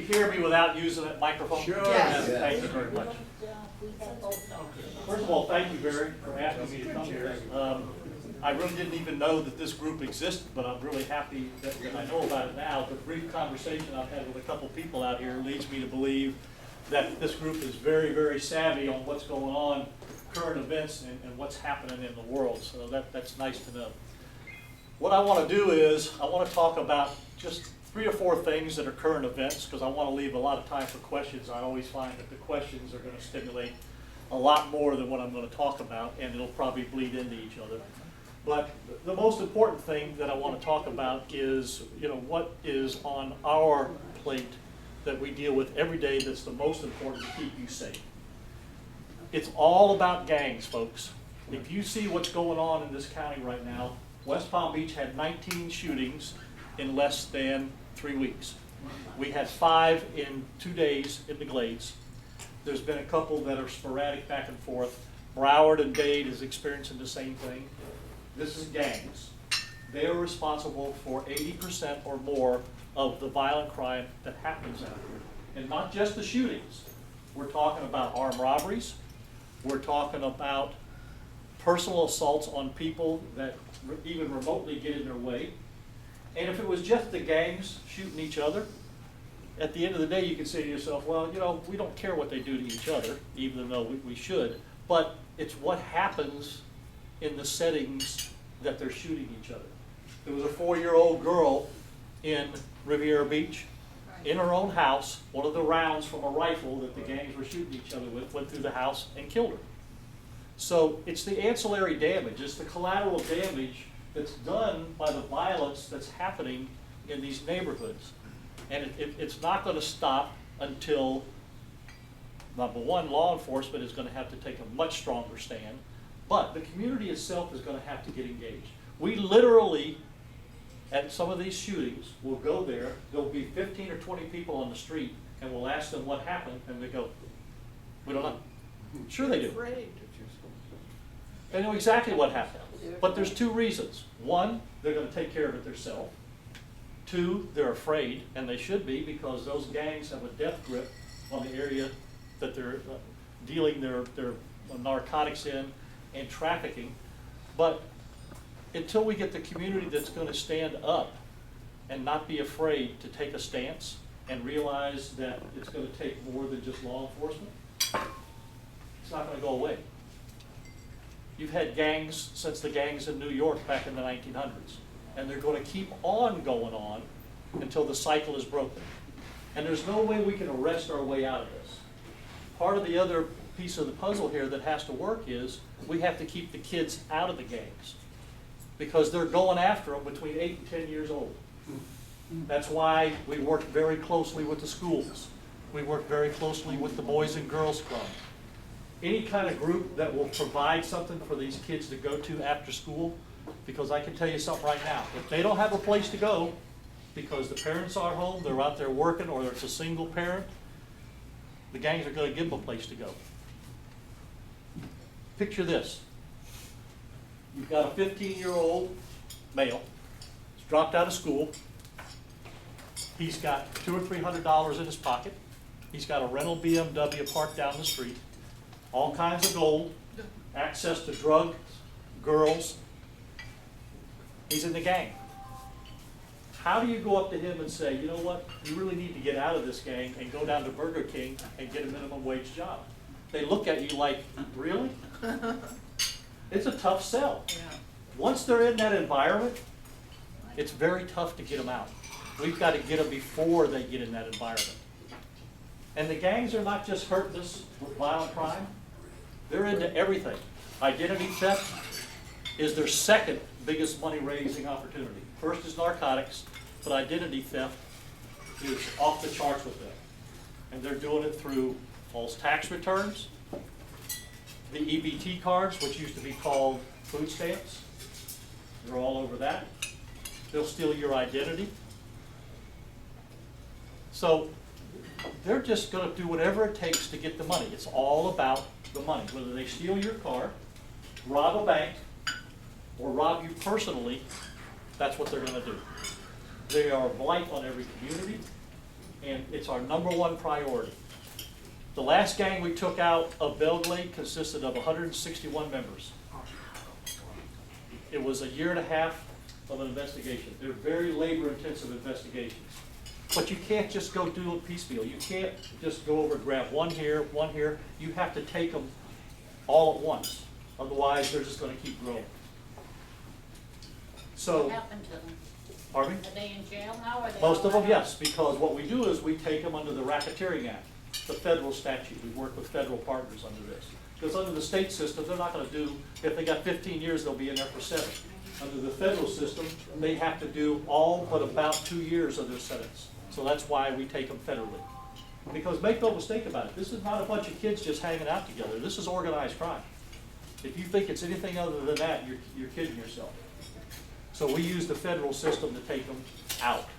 hear me without using that microphone? Sure. Yes. Thank you very much. First of all, thank you, Barry, for asking me to come here. I really didn't even know that this group existed, but I'm really happy that I know about it now. The brief conversation I've had with a couple people out here leads me to believe that this group is very, very savvy on what's going on, current events, and what's happening in the world. So that's nice to know. What I want to do is I want to talk about just 3 or 4 things that are current events, because I want to leave a lot of time for questions. I always find that the questions are going to stimulate a lot more than what I'm going to talk about, and it'll probably bleed into each other. But the most important thing that I want to talk about is, what is on our plate that we deal with every day that's the most important to keep you safe. It's all about gangs, folks. If you see what's going on in this county right now, West Palm Beach had 19 shootings in less than 3 weeks. We had 5 in 2 days in the Glades. There's been a couple that are sporadic back and forth. Broward and Dade is experiencing the same thing. This is gangs. They are responsible for 80% or more of the violent crime that happens out here. And not just the shootings. We're talking about armed robberies. We're talking about personal assaults on people that even remotely get in their way. And if it was just the gangs shooting each other, at the end of the day you can say to yourself, well, we don't care what they do to each other, even though we should, but it's what happens in the settings that they're shooting each other. There was a 4-year-old girl in Riviera Beach, in her own house. One of the rounds from a rifle that the gangs were shooting each other with went through the house and killed her. So it's the ancillary damage, it's the collateral damage that's done by the violence that's happening in these neighborhoods. And it's not going to stop until, number one, law enforcement is going to have to take a much stronger stand, but the community itself is going to have to get engaged. We literally, at some of these shootings, will go there, there'll be 15 or 20 people on the street, and we'll ask them what happened, and they go, we don't know. Sure they do. They know exactly what happened. But there's 2 reasons. 1, they're going to take care of it themselves. 2, they're afraid, and they should be, because those gangs have a death grip on the area that they're dealing their narcotics in and trafficking. But until we get the community that's going to stand up and not be afraid to take a stance and realize that it's going to take more than just law enforcement, it's not going to go away. You've had gangs since the gangs in New York back in the 1900s, and they're going to keep on going on until the cycle is broken. And there's no way we can arrest our way out of this. Part of the other piece of the puzzle here that has to work is we have to keep the kids out of the gangs, because they're going after them between 8 and 10 years old. That's why we work very closely with the schools. We work very closely with the Boys and Girls Club. Any kind of group that will provide something for these kids to go to after school, because I can tell you something right now, if they don't have a place to go because the parents are home, they're out there working, or it's a single parent, the gangs are going to give them a place to go. Picture this. You've got a 15-year-old male. He's dropped out of school. He's got $200 or $300 in his pocket. He's got a rental BMW parked down the street. All kinds of gold, access to drugs, girls. He's in the gang. How do you go up to him and say, you know what, you really need to get out of this gang and go down to Burger King and get a minimum wage job? They look at you like, really? It's a tough sell. Yeah. Once they're in that environment, it's very tough to get them out. We've got to get them before they get in that environment. And the gangs are not just hurting us with violent crime. They're into everything. Identity theft is their second biggest money-raising opportunity. First is narcotics, but identity theft is off the charts with them. And they're doing it through false tax returns, the EBT cards, which used to be called food stamps. They're all over that. They'll steal your identity. So they're just going to do whatever it takes to get the money. It's all about the money. Whether they steal your car, rob a bank, or rob you personally, that's what they're going to do. They are a blight on every community, and it's our #1 priority. The last gang we took out of Belgrade consisted of 161 members. It was a 1.5 years of an investigation. They're very labor-intensive investigations. But you can't just go do a piecemeal. You can't just go over and grab one here, one here. You have to take them all at once. Otherwise, they're just going to keep growing. So, What happened to them? pardon me? Are they in jail now, or are they? Most of them, all yes, because what we do is we take them under the Racketeering Act, the federal statute. We work with federal partners under this. Because under the state system, they're not going to do, if they got 15 years, they'll be in there for 7. Under the federal system, they have to do all but about 2 years of their sentence. So that's why we take them federally. Because make no mistake about it, this is not a bunch of kids just hanging out together. This is organized crime. If you think it's anything other than that, you're kidding yourself. So we use the federal system to take them out.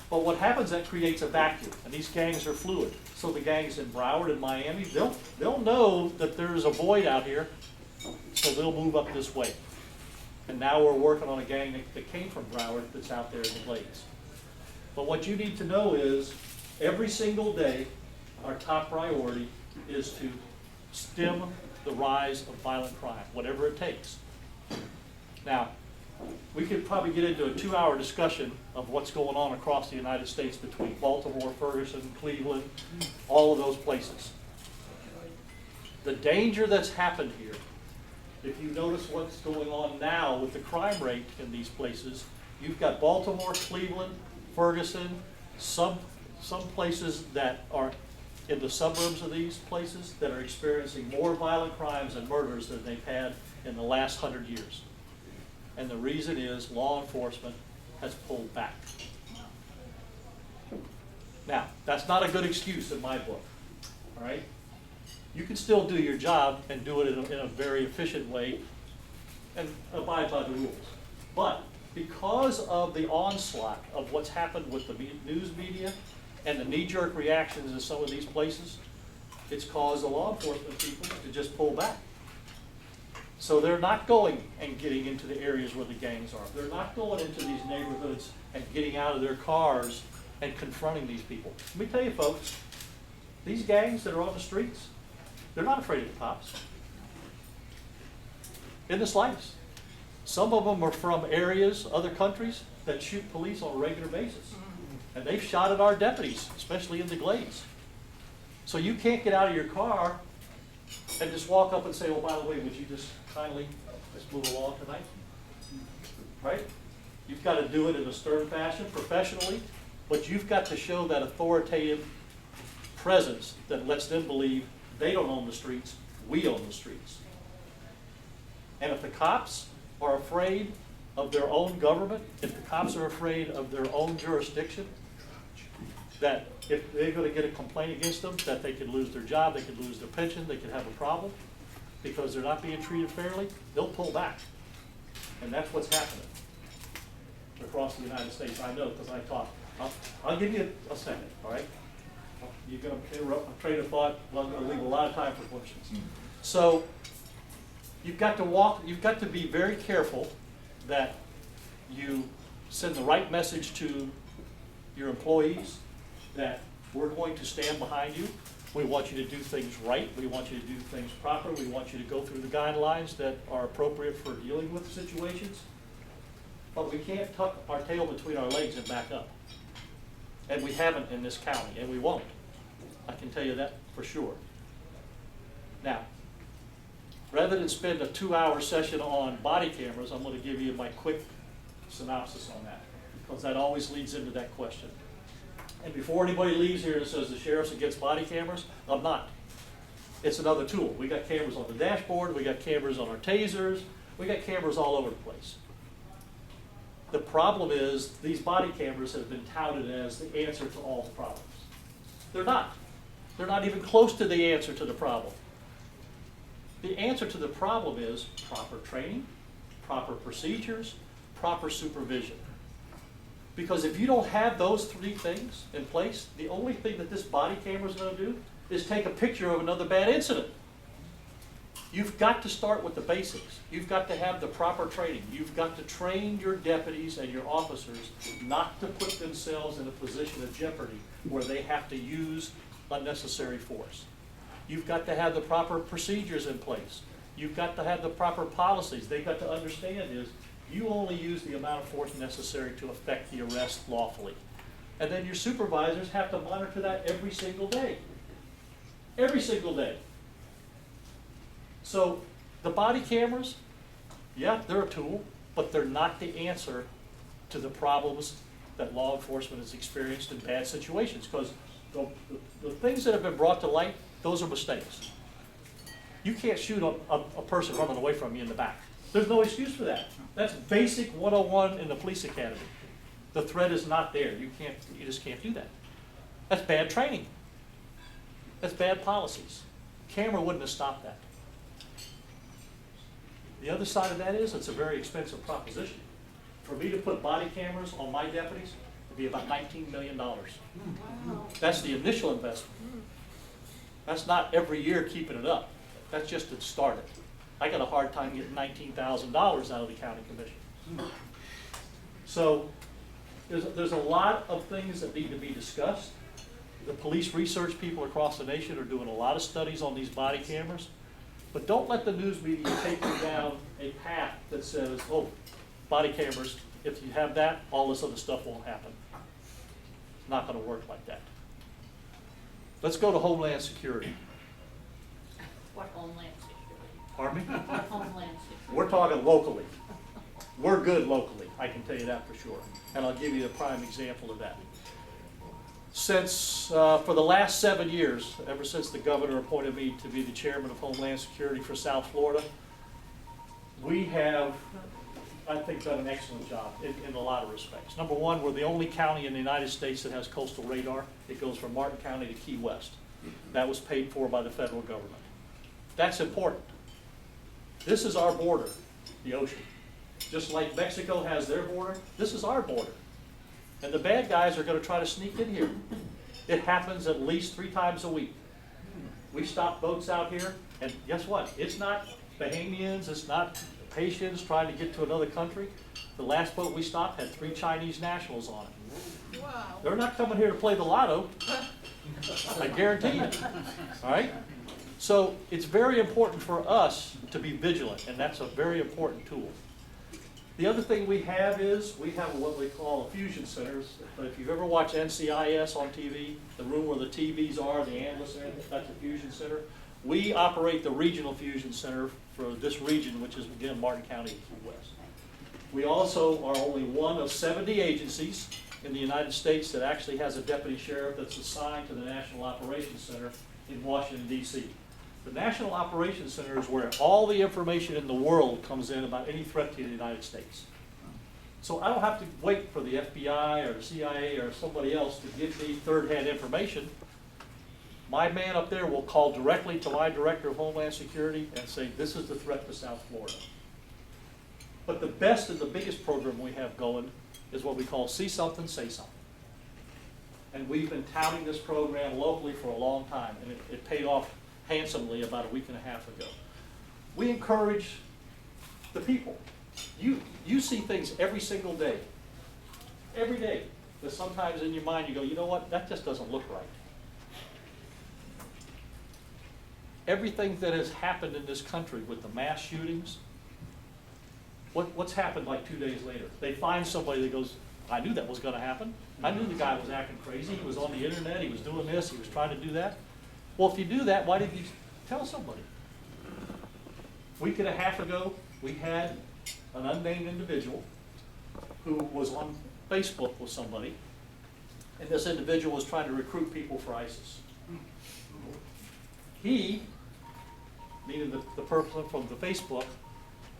But what happens, that creates a vacuum, and these gangs are fluid. So the gangs in Broward and Miami, they'll know that there's a void out here, so they'll move up this way. And now we're working on a gang that came from Broward that's out there in the Glades. But what you need to know is, every single day, our top priority is to stem the rise of violent crime, whatever it takes. Now, we could probably get into a 2-hour discussion of what's going on across the United States between Baltimore, Ferguson, Cleveland, all of those places. The danger that's happened here, if you notice what's going on now with the crime rate in these places, you've got Baltimore, Cleveland, Ferguson, some places that are in the suburbs of these places that are experiencing more violent crimes and murders than they've had in the last 100 years. And the reason is law enforcement has pulled back. Now, that's not a good excuse in my book, all right? You can still do your job and do it in a very efficient way and abide by the rules. But because of the onslaught of what's happened with the news media and the knee-jerk reactions in some of these places, it's caused the law enforcement people to just pull back. So they're not going and getting into the areas where the gangs are. They're not going into these neighborhoods and getting out of their cars and confronting these people. Let me tell you, folks, these gangs that are on the streets, they're not afraid of the cops. In the slightest. Some of them are from areas, other countries, that shoot police on a regular basis. And they've shot at our deputies, especially in the Glades. So you can't get out of your car and just walk up and say, oh, by the way, would you just kindly, let's move along tonight? Right? You've got to do it in a stern fashion, professionally, but you've got to show that authoritative presence that lets them believe they don't own the streets, we own the streets. And if the cops are afraid of their own government, if the cops are afraid of their own jurisdiction, that if they're going to get a complaint against them, that they could lose their job, they could lose their pension, they could have a problem because they're not being treated fairly, they'll pull back. And that's what's happening across the United States. I know because I talk. I'll give you a second, all right? You're going to interrupt my train of thought. Well, I'm going to leave a lot of time for questions. So you've got to be very careful that you send the right message to your employees that we're going to stand behind you. We want you to do things right. We want you to do things proper. We want you to go through the guidelines that are appropriate for dealing with situations. But we can't tuck our tail between our legs and back up. And we haven't in this county, and we won't. I can tell you that for sure. Now, rather than spend a 2-hour session on body cameras, I'm going to give you my quick synopsis on that, because that always leads into that question. And before anybody leaves here and says the sheriff's against body cameras, I'm not. It's another tool. We got cameras on the dashboard, we got cameras on our tasers, we got cameras all over the place. The problem is these body cameras have been touted as the answer to all the problems. They're not. They're not even close to the answer to the problem. The answer to the problem is proper training, proper procedures, proper supervision. Because if you don't have those 3 things in place, the only thing that this body camera is going to do is take a picture of another bad incident. You've got to start with the basics. You've got to have the proper training. You've got to train your deputies and your officers not to put themselves in a position of jeopardy where they have to use unnecessary force. You've got to have the proper procedures in place. You've got to have the proper policies. They've got to understand is you only use the amount of force necessary to effect the arrest lawfully. And then your supervisors have to monitor that every single day. Every single day. So the body cameras, yeah, they're a tool, but they're not the answer to the problems that law enforcement has experienced in bad situations, because the things that have been brought to light, those are mistakes. You can't shoot a person running away from you in the back. There's no excuse for that. That's basic 101 in the police academy. The threat is not there. You just can't do that. That's bad training. That's bad policies. Camera wouldn't have stopped that. The other side of that is it's a very expensive proposition. For me to put body cameras on my deputies, it'd be about $19 million. Wow. That's the initial investment. That's not every year keeping it up. That's just to start it. I got a hard time getting $19,000 out of the county commission. So there's a lot of things that need to be discussed. The police research people across the nation are doing a lot of studies on these body cameras. But don't let the news media take you down a path that says, oh, body cameras, if you have that, all this other stuff won't happen. It's not going to work like that. Let's go to Homeland Security. What Homeland Security? Pardon me? What Homeland Security? We're talking locally. We're good locally, I can tell you that for sure. And I'll give you a prime example of that. Since, for the last 7 years, ever since the governor appointed me to be the chairman of Homeland Security for South Florida, we have, I think, done an excellent job in a lot of respects. Number one, we're the only county in the United States that has coastal radar. It goes from Martin County to Key West. That was paid for by the federal government. That's important. This is our border, the ocean. Just like Mexico has their border, this is our border. And the bad guys are going to try to sneak in here. It happens at least 3 times a week. We stop boats out here, and guess what? It's not Bahamians, it's not Haitians trying to get to another country. The last boat we stopped had 3 Chinese nationals on it. Wow. They're not coming here to play the lotto. I guarantee you. All right? So it's very important for us to be vigilant, and that's a very important tool. The other thing we have is we have what we call fusion centers. But if you've ever watched NCIS on TV, the room where the TVs are, the analysts are in, that's a fusion center. We operate the regional fusion center for this region, which is, again, Martin County and Key West. We also are only one of 70 agencies in the United States that actually has a deputy sheriff that's assigned to the National Operations Center in Washington, D.C. The National Operations Center is where all the information in the world comes in about any threat to the United States. So I don't have to wait for the FBI or the CIA or somebody else to give me third-hand information. My man up there will call directly to my Director of Homeland Security and say, this is the threat to South Florida. But the best and the biggest program we have going is what we call See Something, Say Something. And we've been touting this program locally for a long time, and it paid off handsomely about a week and a half ago. We encourage the people. You see things every single day. Every day. That sometimes in your mind you go, you know what, that just doesn't look right. Everything that has happened in this country with the mass shootings, what's happened like 2 days later? They find somebody that goes, I knew that was going to happen. I knew the guy was acting crazy. He was on the internet. He was doing this. He was trying to do that. Well, if you do that, why didn't you tell somebody? A week and a half ago, we had an unnamed individual who was on Facebook with somebody, and this individual was trying to recruit people for ISIS. He, meaning the person from the Facebook,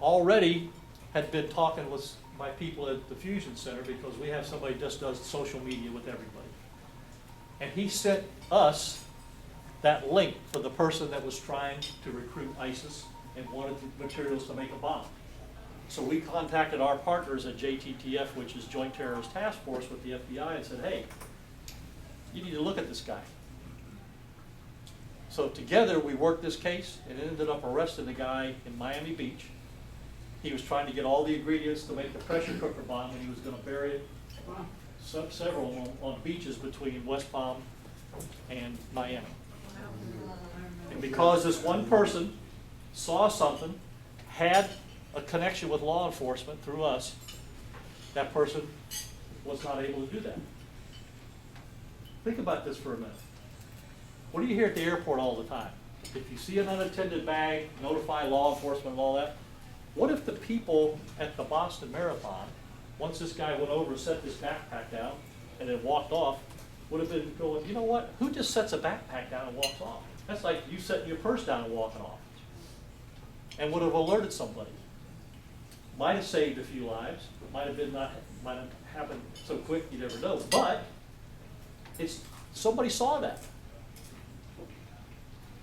already had been talking with my people at the Fusion Center because we have somebody that just does social media with everybody. And he sent us that link for the person that was trying to recruit ISIS and wanted the materials to make a bomb. So we contacted our partners at JTTF, which is Joint Terrorist Task Force with the FBI, and said, hey, you need to look at this guy. So together we worked this case and ended up arresting the guy in Miami Beach. He was trying to get all the ingredients to make the pressure cooker bomb, and he was going to bury it, several of them, on beaches between West Palm and Miami. And because this one person saw something, had a connection with law enforcement through us, that person was not able to do that. Think about this for a minute. What do you hear at the airport all the time? If you see an unattended bag, notify law enforcement and all that. What if the people at the Boston Marathon, once this guy went over and set this backpack down and then walked off, would have been going, you know what, who just sets a backpack down and walks off? That's like you setting your purse down and walking off. And would have alerted somebody. Might have saved a few lives, might have happened so quick you never know, but somebody saw that.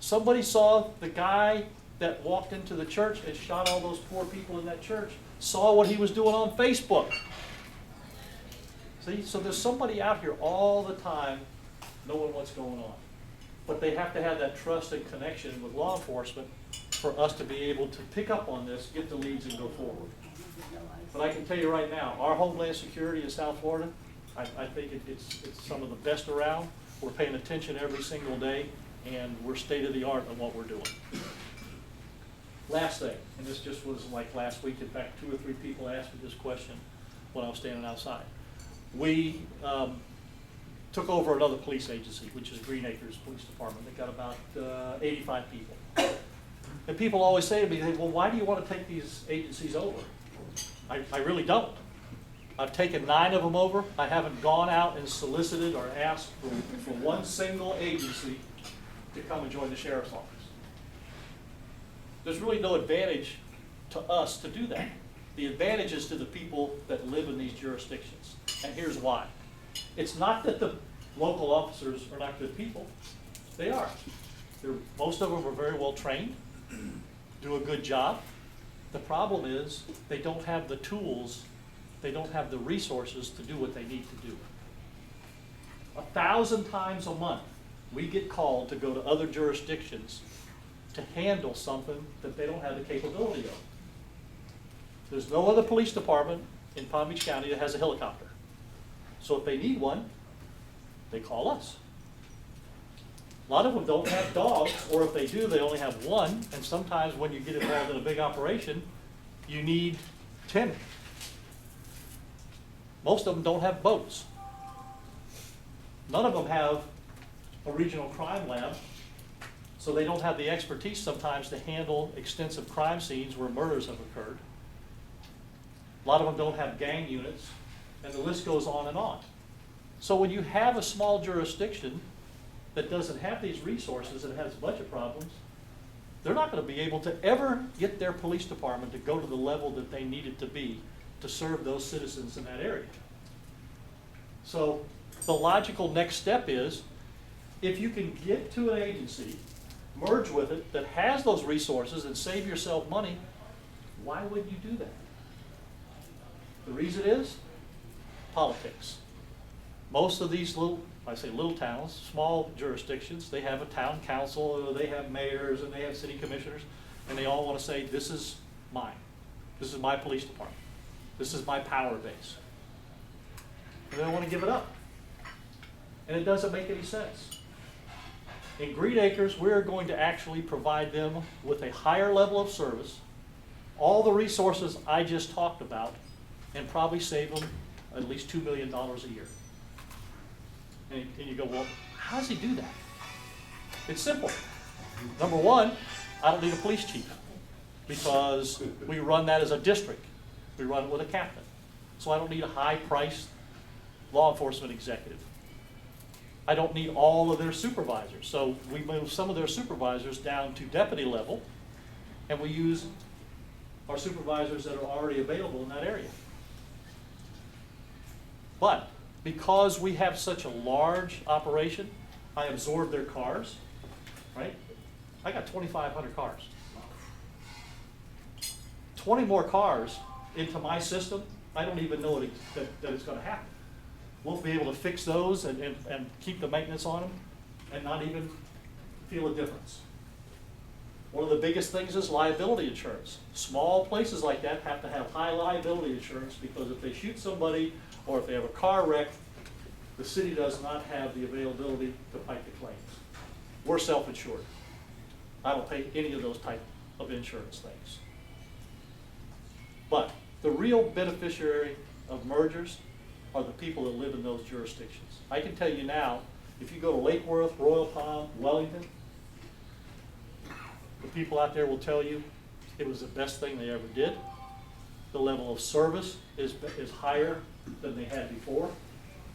Somebody saw the guy that walked into the church and shot all those poor people in that church, saw what he was doing on Facebook. See, so there's somebody out here all the time knowing what's going on. But they have to have that trust and connection with law enforcement for us to be able to pick up on this, get the leads, and go forward. But I can tell you right now, our Homeland Security in South Florida, I think it's some of the best around. We're paying attention every single day, and we're state of the art on what we're doing. Last thing, and this just was like last week, in fact 2 or 3 people asked me this question when I was standing outside. We took over another police agency, which is Green Acres Police Department. They got about 85 people. And people always say to me, well, why do you want to take these agencies over? I really don't. I've taken 9 of them over. I haven't gone out and solicited or asked for one single agency to come and join the sheriff's office. There's really no advantage to us to do that. The advantage is to the people that live in these jurisdictions. And here's why. It's not that the local officers are not good people. They are. Most of them are very well trained, do a good job. The problem is they don't have the tools, they don't have the resources to do what they need to do. 1,000 times a month, we get called to go to other jurisdictions to handle something that they don't have the capability of. There's no other police department in Palm Beach County that has a helicopter. So if they need one, they call us. A lot of them don't have dogs, or if they do, they only have one, and sometimes when you get involved in a big operation, you need 10. Most of them don't have boats. None of them have a regional crime lab, so they don't have the expertise sometimes to handle extensive crime scenes where murders have occurred. A lot of them don't have gang units, and the list goes on and on. So when you have a small jurisdiction that doesn't have these resources and has budget problems, they're not going to be able to ever get their police department to go to the level that they need it to be to serve those citizens in that area. So the logical next step is, if you can get to an agency, merge with it, that has those resources and save yourself money, why would you do that? The reason is politics. Most of these little towns, small jurisdictions, they have a town council, or they have mayors, and they have city commissioners, and they all want to say, this is mine. This is my police department. This is my power base. And they don't want to give it up. And it doesn't make any sense. In Green Acres, we're going to actually provide them with a higher level of service, all the resources I just talked about, and probably save them at least $2 million a year. And you go, well, how does he do that? It's simple. Number one, I don't need a police chief, because we run that as a district. We run it with a captain. So I don't need a high-priced law enforcement executive. I don't need all of their supervisors. So we move some of their supervisors down to deputy level, and we use our supervisors that are already available in that area. But because we have such a large operation, I absorb their cars, right? I got 2,500 cars. 20 more cars into my system, I don't even know that it's going to happen. We'll be able to fix those and keep the maintenance on them and not even feel a difference. One of the biggest things is liability insurance. Small places like that have to have high liability insurance because if they shoot somebody or if they have a car wreck, the city does not have the availability to fight the claims. We're self-insured. I don't pay any of those type of insurance things. But the real beneficiary of mergers are the people that live in those jurisdictions. I can tell you now, if you go to Lake Worth, Royal Palm, Wellington, the people out there will tell you it was the best thing they ever did. The level of service is higher than they had before,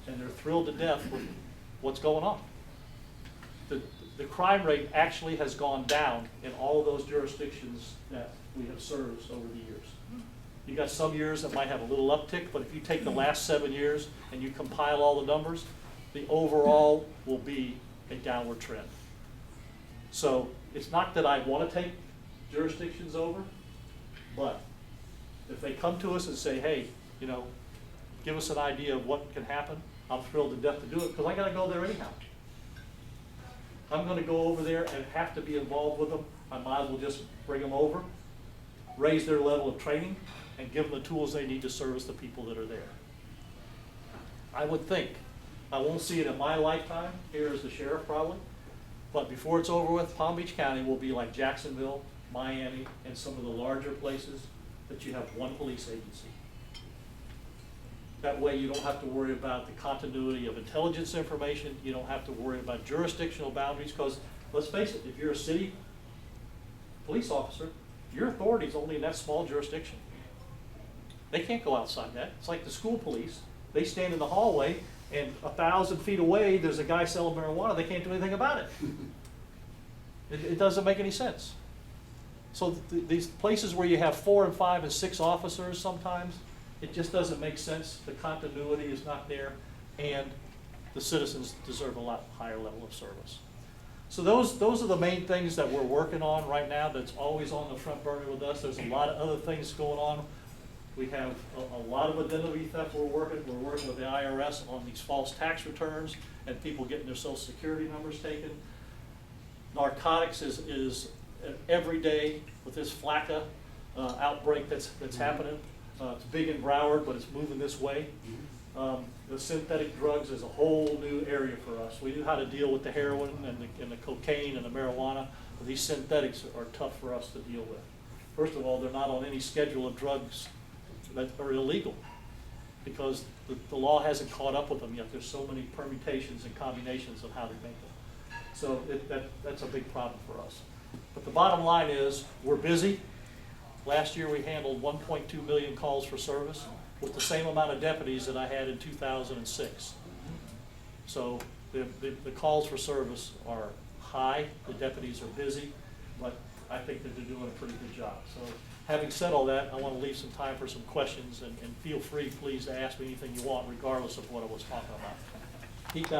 and they're thrilled to death with what's going on. The crime rate actually has gone down in all of those jurisdictions that we have serviced over the years. You got some years that might have a little uptick, but if you take the last 7 years and you compile all the numbers, the overall will be a downward trend. So it's not that I want to take jurisdictions over, but if they come to us and say, hey, you know, give us an idea of what can happen, I'm thrilled to death to do it because I got to go there anyhow. I'm going to go over there and have to be involved with them. I might as well just bring them over, raise their level of training, and give them the tools they need to service the people that are there. I would think, I won't see it in my lifetime here as the sheriff probably, but before it's over with, Palm Beach County will be like Jacksonville, Miami, and some of the larger places that you have one police agency. That way you don't have to worry about the continuity of intelligence information. You don't have to worry about jurisdictional boundaries because, let's face it, if you're a city police officer, your authority is only in that small jurisdiction. They can't go outside that. It's like the school police. They stand in the hallway and 1,000 feet away there's a guy selling marijuana. They can't do anything about it. It doesn't make any sense. So these places where you have 4 and 5 and 6 officers sometimes, it just doesn't make sense. The continuity is not there, and the citizens deserve a lot higher level of service. So those are the main things that we're working on right now that's always on the front burner with us. There's a lot of other things going on. We have a lot of identity theft we're working with the IRS on these false tax returns and people getting their social security numbers taken. Narcotics is every day with this FLACA outbreak that's happening. It's big in Broward, but it's moving this way. The synthetic drugs is a whole new area for us. We knew how to deal with the heroin and the cocaine and the marijuana, but these synthetics are tough for us to deal with. First of all, they're not on any schedule of drugs that are illegal because the law hasn't caught up with them yet. There's so many permutations and combinations of how they make them. So that's a big problem for us. But the bottom line is we're busy. Last year we handled 1.2 million calls for service with the same amount of deputies that I had in 2006. So the calls for service are high, the deputies are busy, but I think that they're doing a pretty good job. So having said all that, I want to leave some time for some questions and feel free, please, to ask me anything you want regardless of what I was talking about. Keep that